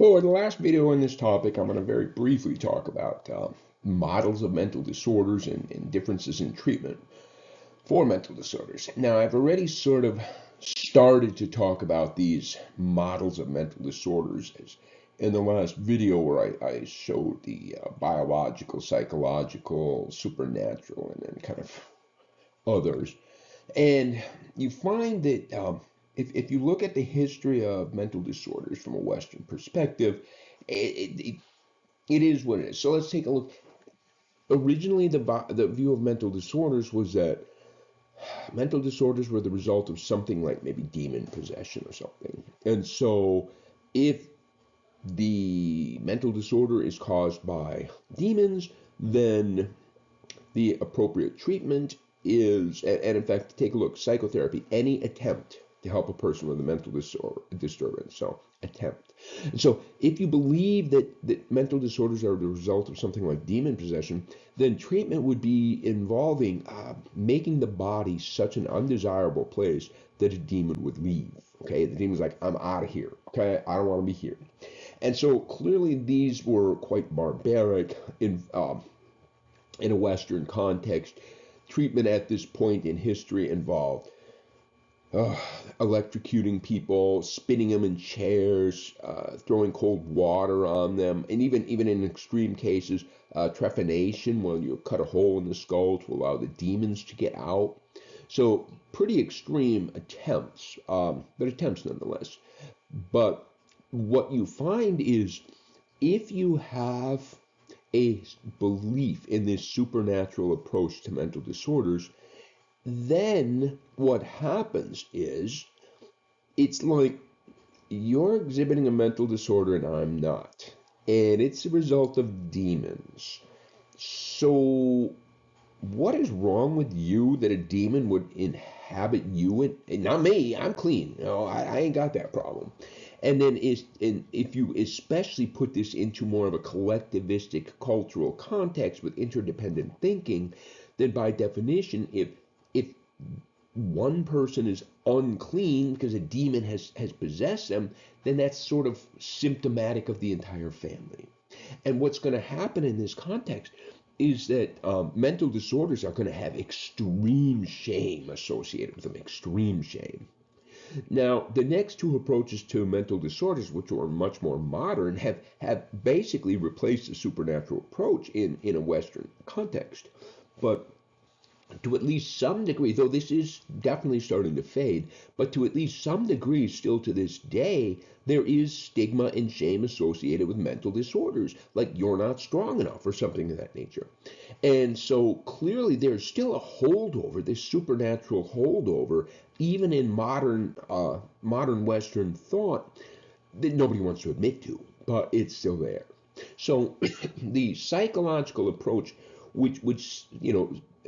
For the last video on this topic, I'm going to very briefly talk about models of mental disorders and differences in treatment for mental disorders. Now, I've already sort of started to talk about these models of mental disorders in the last video where I showed the biological, psychological, supernatural, and then kind of others. And you find that if you look at the history of mental disorders from a Western perspective, it, it is what it is. So let's take a look. Originally, the view of mental disorders was that mental disorders were the result of something like maybe demon possession or something. And so if the mental disorder is caused by demons, then the appropriate treatment is, and in fact, take a look, psychotherapy, any attempt to help a person with a mental disturbance. So, attempt. And so, if you believe that mental disorders are the result of something like demon possession, then treatment would be involving making the body such an undesirable place that a demon would leave. Okay, the demon's like, I'm out of here. Okay, I don't want to be here. And so, clearly, these were quite barbaric in a Western context. Treatment at this point in history involved uh, electrocuting people, spinning them in chairs, throwing cold water on them, and even in extreme cases, trephination, where you cut a hole in the skull to allow the demons to get out. So pretty extreme attempts, but attempts nonetheless. But what you find is if you have a belief in this supernatural approach to mental disorders, then what happens is it's like you're exhibiting a mental disorder and I'm not. And it's a result of demons. So, what is wrong with you that a demon would inhabit you? And not me, I'm clean. I ain't got that problem. And if you especially put this into more of a collectivistic cultural context with interdependent thinking, then by definition, if one person is unclean because a demon has possessed them, then that's sort of symptomatic of the entire family. And what's going to happen in this context is that mental disorders are going to have extreme shame associated with them, extreme shame. Now, the next two approaches to mental disorders, which are much more modern, have basically replaced the supernatural approach in a Western context. But to at least some degree, though this is definitely starting to fade, but to at least some degree, still to this day, there is stigma and shame associated with mental disorders, like you're not strong enough or something of that nature. And so clearly there's still a holdover, this supernatural holdover, even in modern Western thought that nobody wants to admit to, but it's still there. So the psychological approach, which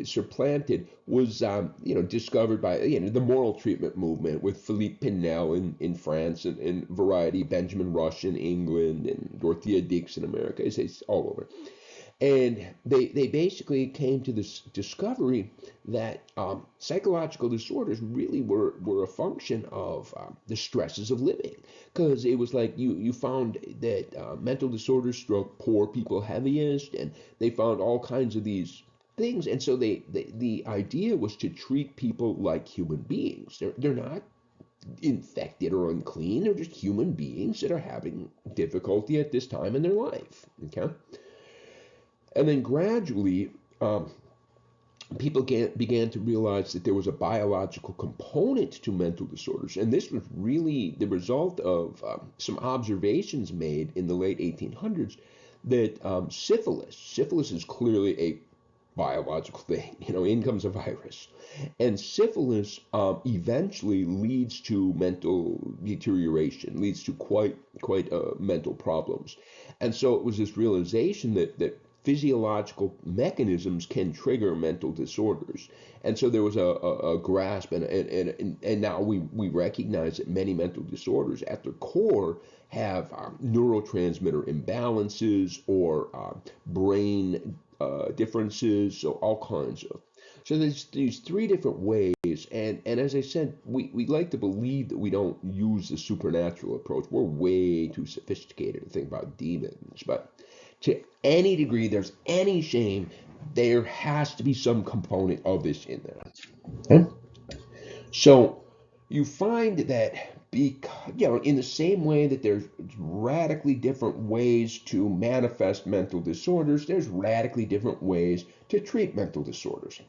supplanted, was discovered by the moral treatment movement with Philippe Pinel in France and Variety, Benjamin Rush in England, and Dorothea Dix in America. It's all over. And they basically came to this discovery that psychological disorders really were a function of the stresses of living. Because it was like you found that mental disorders struck poor people heaviest, and they found all kinds of these things. And so the idea was to treat people like human beings. They're not infected or unclean, they're just human beings that are having difficulty at this time in their life. Okay? And then gradually, people began to realize that there was a biological component to mental disorders. And this was really the result of some observations made in the late 1800s that syphilis is clearly a biological thing. In comes a virus. And syphilis eventually leads to mental deterioration, leads to quite mental problems. And so it was this realization that physiological mechanisms can trigger mental disorders. And so there was a grasp, and now we recognize that many mental disorders at their core have neurotransmitter imbalances or brain differences, so all kinds of. So there's these three different ways, and as I said, we like to believe that we don't use the supernatural approach. We're way too sophisticated to think about demons, but to any degree there's any shame, there has to be some component of this in there. Okay? So you find that because, in the same way that there's radically different ways to manifest mental disorders, there's radically different ways to treat mental disorders.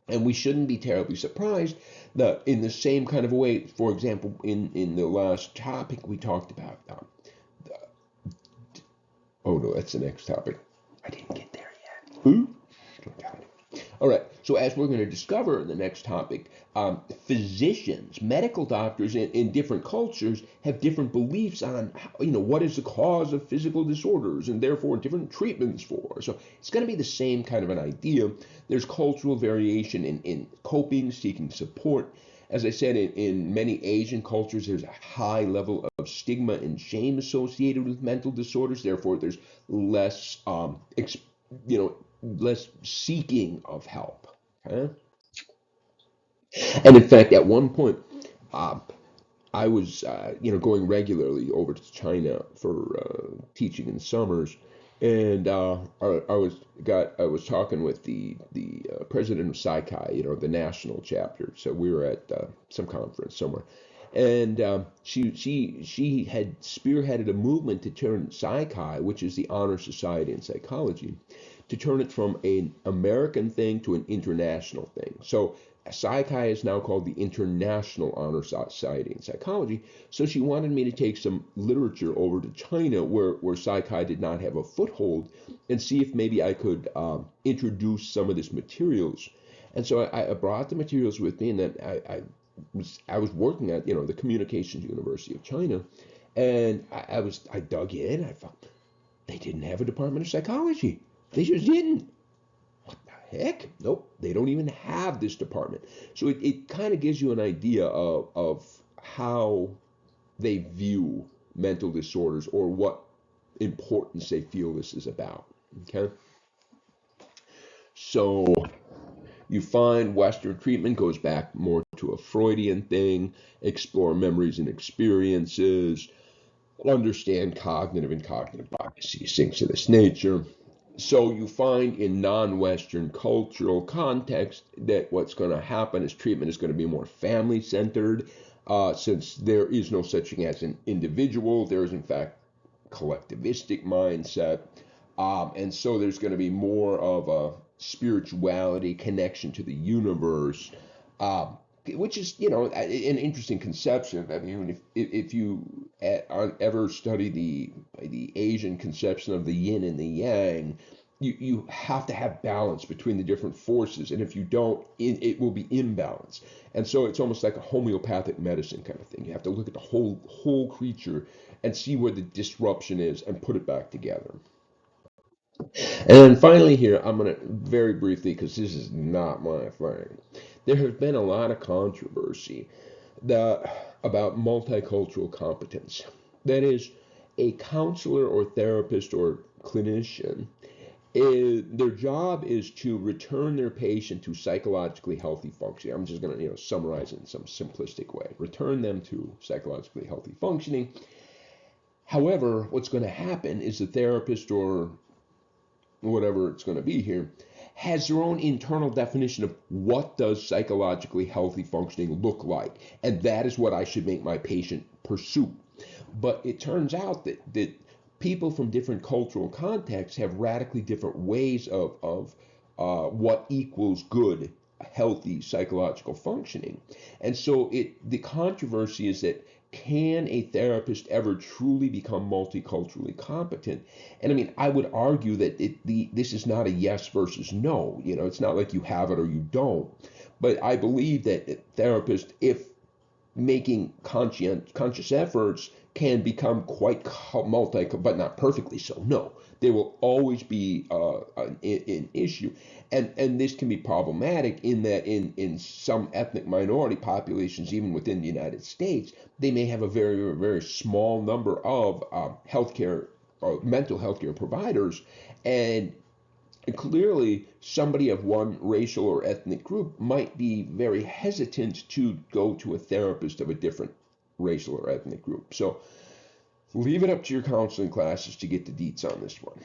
And we shouldn't be terribly surprised that in the same kind of way, for example, in the last topic we talked about, oh no, that's the next topic. I didn't get there yet. Ooh. All right, so as we're going to discover in the next topic, physicians, medical doctors in different cultures have different beliefs on, what is the cause of physical disorders and therefore different treatments for. So it's going to be the same kind of an idea. There's cultural variation in coping, seeking support. As I said, in many Asian cultures, there's a high level of stigma and shame associated with mental disorders. Therefore, there's less, you know, less seeking of help. Okay? And in fact, at one point, uh, I was, going regularly over to China for teaching in summers, and I was talking with the president of Saikai, the national chapter. So we were at some conference somewhere, and she had spearheaded a movement to turn Saikai, which is the honor society in psychology, to turn it from an American thing to an international thing. So Saikai is now called the International Honor Society in Psychology. So she wanted me to take some literature over to China where Saikai did not have a foothold and see if maybe I could introduce some of this materials. And so I brought the materials with me, and then I was working at the Communications University of China, and I dug in. I found they didn't have a department of psychology. They just didn't. Heck, nope, they don't even have this department. So it kind of gives you an idea of how they view mental disorders or what importance they feel this is about. Okay, so you find Western treatment goes back more to a Freudian thing, explore memories and experiences, understand cognitive and cognitive biases, things of this nature. So you find in non-Western cultural context that what's going to happen is treatment is going to be more family-centered, since there is no such thing as an individual. There is, in fact, collectivistic mindset. And so there's going to be more of a spirituality connection to the universe, which is, an interesting conception. I mean, if you ever study the Asian conception of the yin and the yang, you have to have balance between the different forces, and if you don't, it will be imbalance. And so it's almost like a homeopathic medicine kind of thing. You have to look at the whole creature and see where the disruption is and put it back together. And then finally here, I'm going to very briefly, because this is not my thing. There has been a lot of controversy about multicultural competence. That is, a counselor or therapist or clinician, their job is to return their patient to psychologically healthy functioning. I'm just going to summarize it in some simplistic way. Return them to psychologically healthy functioning. However, what's going to happen is the therapist or whatever it's going to be here has their own internal definition of what does psychologically healthy functioning look like, and that is what I should make my patient pursue. But it turns out that people from different cultural contexts have radically different ways of what equals good, healthy psychological functioning. And so the controversy is that, can a therapist ever truly become multiculturally competent? And I mean, I would argue that this is not a yes versus no. It's not like you have it or you don't. But I believe that therapists, if making conscious efforts, can become quite multi, but not perfectly so. No, there will always be an issue, and this can be problematic in that in some ethnic minority populations, even within the United States, they may have a very, very small number of healthcare or mental health care providers, and clearly somebody of one racial or ethnic group might be very hesitant to go to a therapist of a different racial or ethnic group. So leave it up to your counseling classes to get the deets on this one.